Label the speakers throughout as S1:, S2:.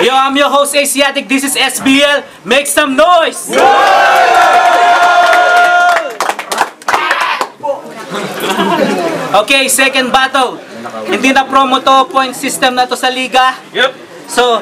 S1: Yo, I'm your host Asiatic, this is SBL. Make some noise! Okay, second battle. Hindi na promo to, point system na to sa liga. So,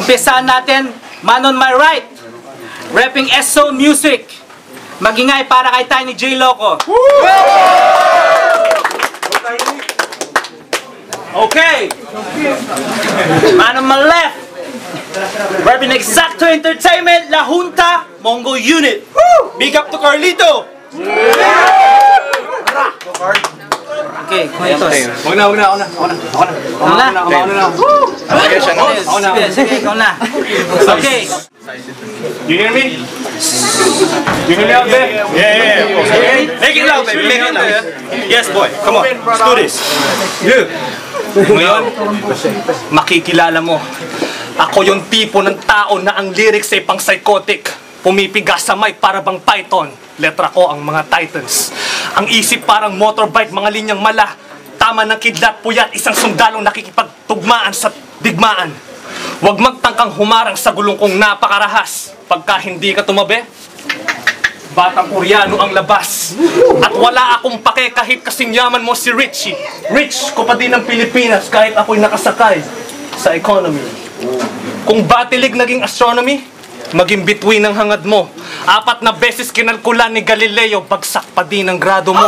S1: umpisahan natin. Man on my right, rapping SO Music. Magingay para kay Tiny J Loco. Okay. Man on my left, rapping Exacto Entertainment, La Junta, Mongo Unit. Big up to Carlito. Okay, kumitos.
S2: Huwag na.
S1: Sige, ikaw na. Okay.
S2: You hear me? You hear me out there? Yeah. Make it loud, baby. Make it loud. Yes, boy. Come on. Let's do this. Yeah. Ngayon, makikilala mo. Ako yung tipo ng tao na ang lyrics ay pang psychotic. Pumipigas sa mic para bang python. Letra ko ang mga titans. Ang isip parang motorbike, mga linyang mala. Tama ng kidlat, puyat, isang sundalong nakikipagtugmaan sa digmaan. Huwag magtangkang humarang sa gulong kong napakarahas. Pagka hindi ka tumabi, batang Koreano ang labas. At wala akong pake kahit kasing yaman mo si Richie. Rich ko pa din ng Pilipinas kahit ako'y nakasakay sa economy. Kung batilig naging astronomy, maging bituin ng hangad mo. 4 na beses kinalkulan ni Galileo, bagsak pa din ang grado mo.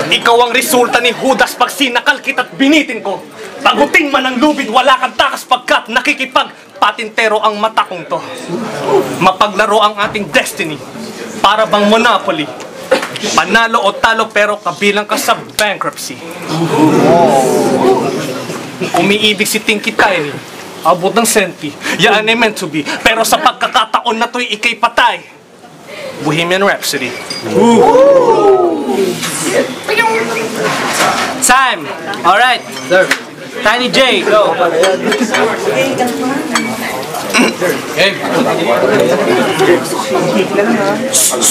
S2: Ikaw ang resulta ni Judas pag sinakal kita't binitin ko. Pagutin man ang lubid, wala kang takas pagkat nakikipagpatintero ang mata kong to. Mapaglaro ang ating destiny, para bang Monopoly. Panalo o talo pero kabilang ka sa bankruptcy. Umiibig si Tinky Tiny, abot ng senti, yan ay meant to be. Pero sa pagkakataon na to'y ikay patay. Bohemian Rhapsody.
S1: Time. Alright. Tiny J, go.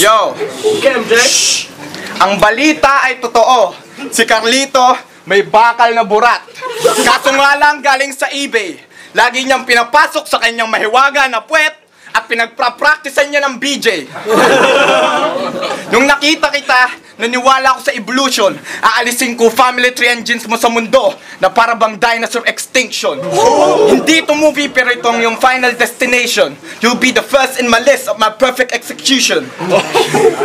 S3: Yo! Shh. Ang balita ay totoo. Si Carlito may bakal na burat. Kaso nga lang galing sa eBay. Lagi niyang pinapasok sa kanyang mahiwaga na puwet at pinagpa-practicean niya ng BJ. Nung nakita kita, naniwala ako sa evolution. Aalisin ko family tree engines mo sa mundo na para bang dinosaur extinction. Hindi ito movie pero itong yung final destination. You'll be the first in my list of my perfect execution.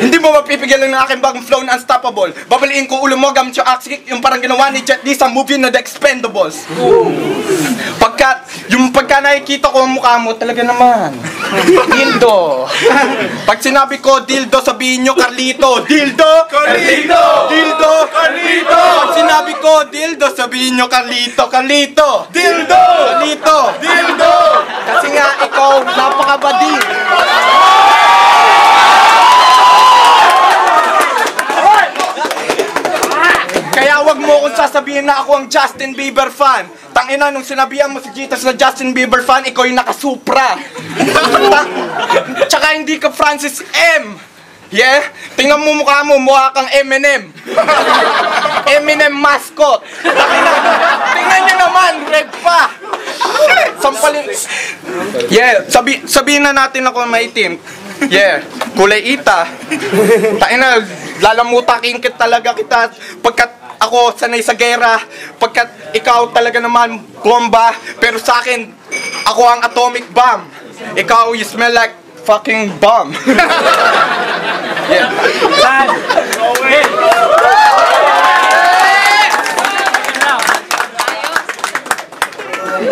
S3: Hindi mo mapipigilan ng aking bagong flow na unstoppable. Babaliin ko ulo mo gamit yung axe kick, yung parang ginawa ni Jet Li sa movie na The Expendables. Pagka nakikita ko ang mukha mo, talaga naman. Dildo. Pag sinabi ko dildo, sabihin nyo Carlito. Dildo! Carlito! Dildo! Carlito! Pag sinabi ko dildo, sabihin nyo Carlito. Carlito! Dildo! Carlito! Dildo! Kasi nga ikaw, napakabadi. Kaya wag mo kung sasabihin na ako ang Justin Bieber fan. Tangina, nung sinabihan mo si Gitas na Justin Bieber fan, ikaw yung nakasupra. Tsaka hindi ka Francis M. Yeah? Tingnan mo mukha mo, mukha kang Eminem. Eminem mascot. Tingnan nyo naman, red pa. Sampalin. Yeah, sabihin na natin ako maitim. Yeah, kulay ita. Tangina, lalamutakin kita talaga kita pagkat ako sanay sa gera, pagkat ikaw talaga naman bomba, pero sa akin, ako ang atomic bomb. Ikaw, you smell like fucking bomb. Yeah.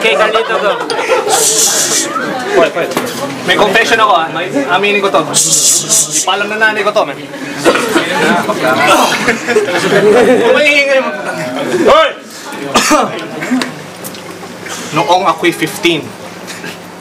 S1: Okay, Carlito, go.
S2: May confession ako aminin ko to. Ipalam na nanay ko to, man. Umaingay mo. Hoy! Noong ako'y 15,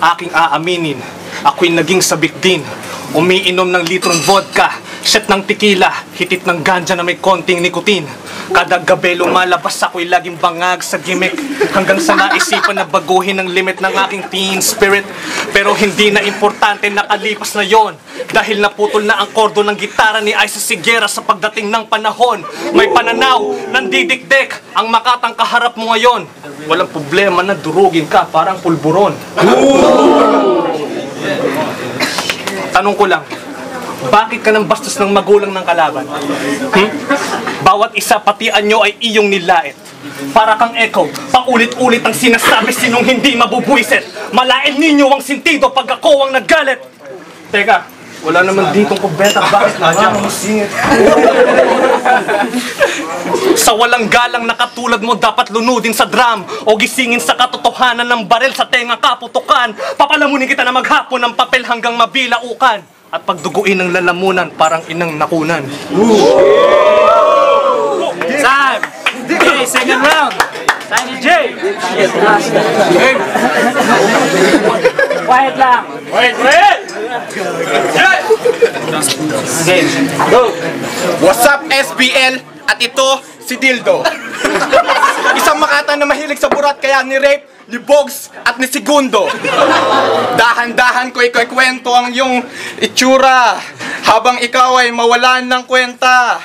S2: aking aaminin, ako'y naging sabik din. Umiinom ng litrong vodka, shot ng tequila, hitit ng ganja na may konting nikotin. Kada gabi lumalabas ako'y laging bangag sa gimmick, hanggang sa naisipan na baguhin ang limit ng aking teen spirit. Pero hindi na importante, nakalipas na yon, dahil naputol na ang kordo ng gitara ni Isa Sigera sa pagdating ng panahon. May pananaw, nandidikdik ang makatang kaharap mo ngayon. Walang problema na durugin ka parang pulburon. Tanong ko lang, bakit ka nang bastos ng magulang ng kalaban? Bawat isa pati anyo ay iyong nilait. Para kang echo, paulit-ulit ang sinasabi, sinong hindi mabubwisit. Malain ninyo ang sintido pag ako ang naggalit. Teka, wala naman ditong kubeta, bakit nandiyan ang singit? Sa walang galang na katulad mo, dapat lunudin sa drum o gisingin sa katotohanan ng baril sa tenga kaputukan. Papalamunin kita na maghapon ng papel hanggang mabilaukan at pagduguin ng lalamunan parang inang nakunan.
S1: Time! Okay, second round. Time ni Jay. Quiet lang.
S2: Wait!
S1: Game. Go.
S3: What's up, SBL? At ito, si Dildo. Isang makata na mahilig sa burat kaya ni-rape, ni Bogs at ni Segundo. Dahan-dahan ko ikikwento ang iyong itsura habang ikaw ay mawalan ng kwenta.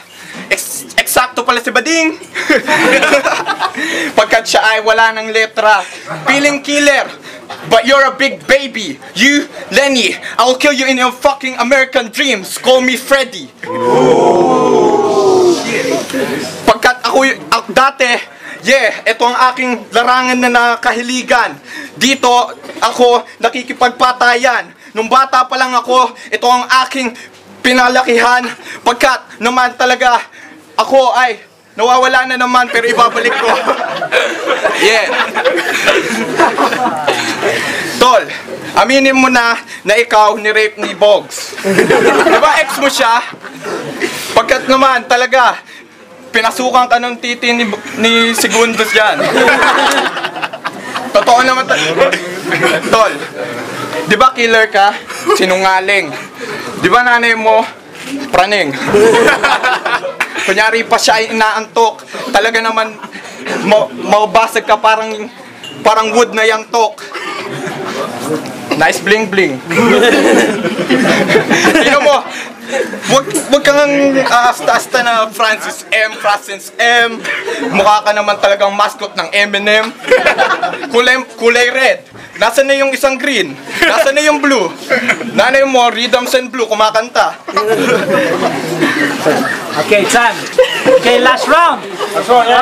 S3: Eksakto pala si Bading. Pagkat siya ay wala ng letra. Feeling killer, but you're a big baby. You, Lenny, I will kill you in your fucking American dreams. Call me Freddy. Pagkat ako dati, ito ang aking larangan na nakahiligan. Dito ako nakikipagpatayan. Nung bata pa lang ako, ito ang aking pinalakihan. Pagkat naman talaga ako ay nawawala na naman pero ibabalik ko. Tol, aminin mo na ikaw ni-rape ni Bogs. Diba ex mo siya? Pagkat naman talaga pinasukan ka ng titi ni Segundos dyan. Totoo naman Tol, di ba killer ka? Sinungaling. Di ba nanay mo? Praning. Kunyari pa siya ay inaantok. Talaga naman mabasag ka parang wood na yangtok. Nice bling bling. Tingnan mo, wag kang asta-asta na Francis M. Mukha ka naman talagang mascot ng M&M. Kulay red. Nasaan na yung isang green? Nasaan na yung blue? Nanay mo, Rhythms and Blue, kumakanta.
S1: Okay, time. Okay, last round.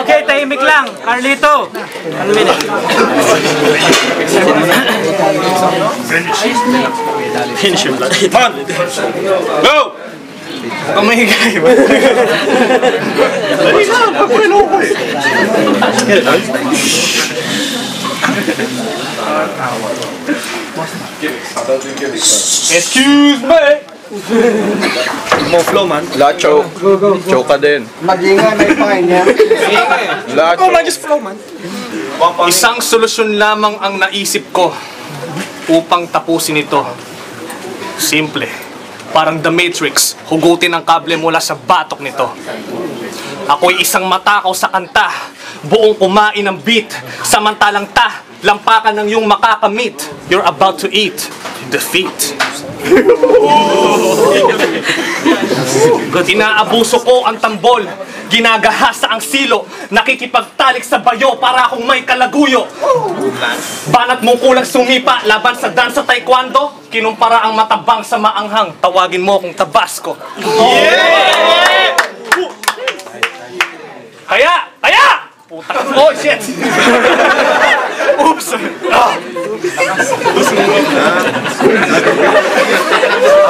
S1: Okay, tahimik lang. Carlito. 1 minute.
S2: Finish him. Come on! Go! Kamahigay ba? Dali na, pagpapalo ko eh. Excuse me! Mo flow man.
S3: Lacho. Choke ka din.
S4: Mag-ingay, may pakain niya.
S3: Lacho.
S2: Just flow man. Isang solusyon lamang ang naisip ko upang tapusin ito. Simple. Parang The Matrix, hugutin ang kable mula sa batok nito. Ako'y isang matakaw sa kanta, buong kumain ng beat, samantalang lampakan ng iyong makakamit. You're about to eat defeat. Inaabuso ko ang tambol, ginagahasa ang silo, nakikipagtalik sa bayo para akong may kalaguyo. Banat mong kulang sumipa laban sa dansa taekwondo, kinumpara ang matabang sa maanghang, tawagin mo akong Tabasco. Yeah! Kaya! Puta. Oh shit! Oops!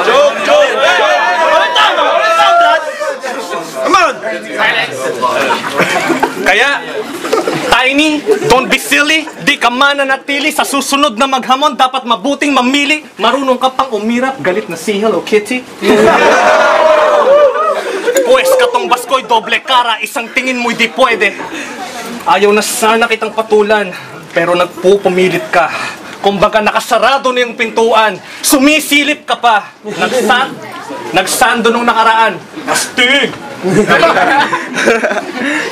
S2: Joke! Come on! Kaya, Tiny, don't be silly. Di ka mananatili sa susunod na maghamon. Dapat mabuting mamili. Marunong ka pang umirap. Galit na si Hello Kitty. Pues katong baskoy doble cara. Isang tingin mo'y di pwede. Ayaw na sana kitang patulan. Pero nagpupumilit ka. Kumbaga nakasarado na yung pintuan. Sumisilip ka pa. Nagsando nung nakaraan. Astig!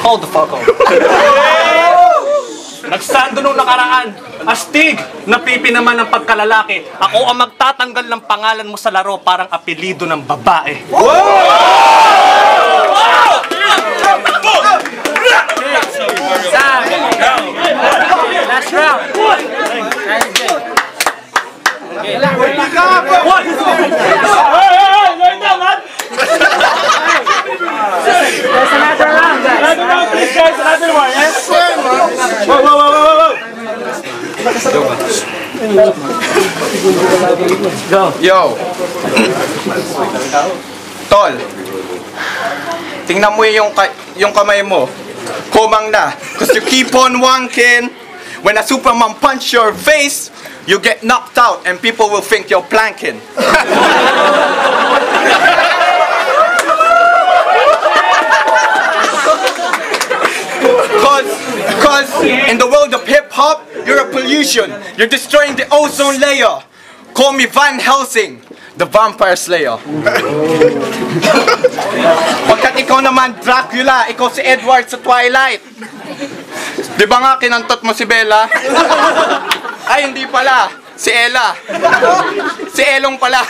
S1: Hold the fuck up.
S2: Nagsando nung nakaraan. Astig! Napipi naman ng pagkalalaki. Ako ang magtatanggal ng pangalan mo sa laro parang apelido ng babae.
S1: Sam! Last round!
S2: What?
S1: There's another round, guys.
S2: Another round, please, guys. Another one, yes? Whoa.
S1: Go.
S3: Yo! Tol! Tingnan mo yung kamay mo. Kumang na. Cause you keep on wanking. When a Superman punch your face, you get knocked out and people will think you're planking. Cause in the world of hip-hop, you're a pollution. You're destroying the ozone layer. Call me Van Helsing, the Vampire Slayer. Pagkat ikaw naman Dracula, ikaw si Edward sa Twilight. Di ba nga kinantot mo si Bella? Ay, hindi pala. Si Ella. Si Elong pala.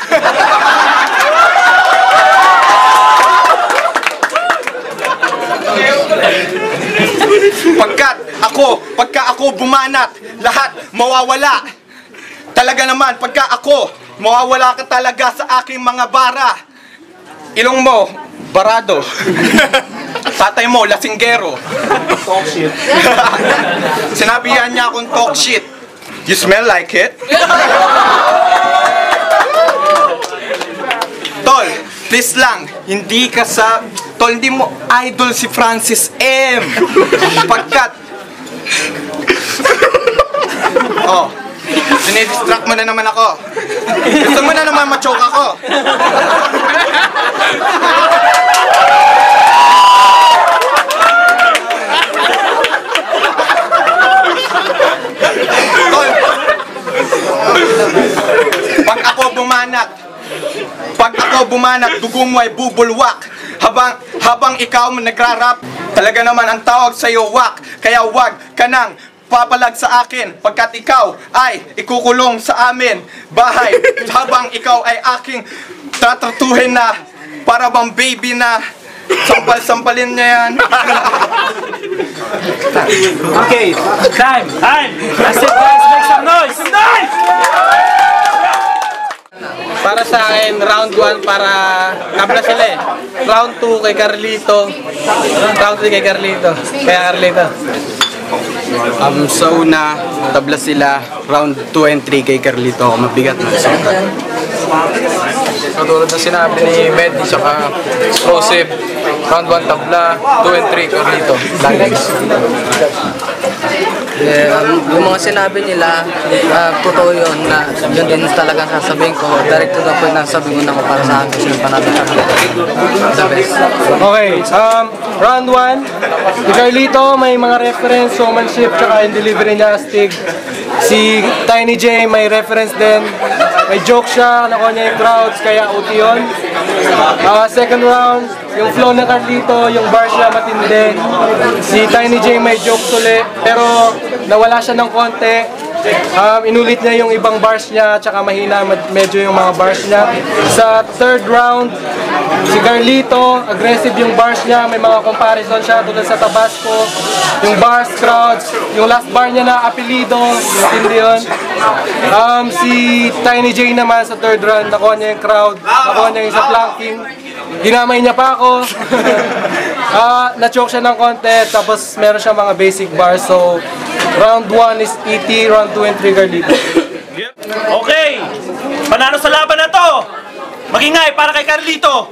S3: Pagka ako bumanat, lahat mawawala. Talaga naman, pagka ako, mawawala ka talaga sa aking mga bara. Ilong mo, barado. Tatay mo, lasinggero.
S2: Talk shit.
S3: Sinabihan niya akong talk shit. You smell like it? Tol, please lang, hindi ka sa... Tol, hindi mo idol si Francis M. Pagkat... Oh, dinidistract mo na naman ako. Gusto mo na naman ma-choke ako. Tol, pag ako bumanat, dugo mo ay bubulwak. Habang ikaw nagrarap, talaga naman ang tawag sa'yo wak. Kaya wag ka nang papalag sa akin, pagkat ikaw ay ikukulong sa amin bahay. Habang ikaw ay aking tatratuhin na para bang baby na sampal-sampalin niya yan.
S1: Okay, time.
S2: That's it, guys. Make some noise.
S4: Para sa akin, round 1 para tabla sila eh. Round 2 kay Carlito. Round 3 kay Carlito. Kaya Carlito.
S5: Sa una, tabla sila. Round 2 and 3 kay Carlito. Mabigat na sa
S4: Katulad ng sinabi ni Medi tsaka Joseph. Round 1 tabla, 2 and 3 Carlito. Lagis.
S5: yung mga sinabi nila, totoo yun na yun din talagang sasabihin ko. Direct to the point na sabihin ko para sa akin sila panalo sa the best.
S6: Okay, round 1. Si Carlito may mga reference, showmanship, tsaka yung delivery niya, astig. Si Tiny J may reference din. May joke siya, nakuha niya yung crowds, kaya OT yun. Second round, yung flow ng Carlito, yung bars niya matindi. Si Tiny J may jokes ulit, pero nawala siya ng konti. Inulit niya yung ibang bars niya, tsaka mahina medyo yung mga bars niya. Sa third round, si Carlito, aggressive yung bars niya, may mga comparison siya tulad sa Tabasco. Yung bars, crowds, yung last bar niya na apelido, hindi yun. Si Tiny J naman sa third round, nakuha niya yung crowd, nakuha niya yung sa planking. Ginamay niya pa ako. Na-choke siya ng konti, tapos meron siya mga basic bars. So, round 1 is ET, round 2 and 3 Carlito.
S2: Okay, panalo sa laban na to. Magingay para kay Carlito.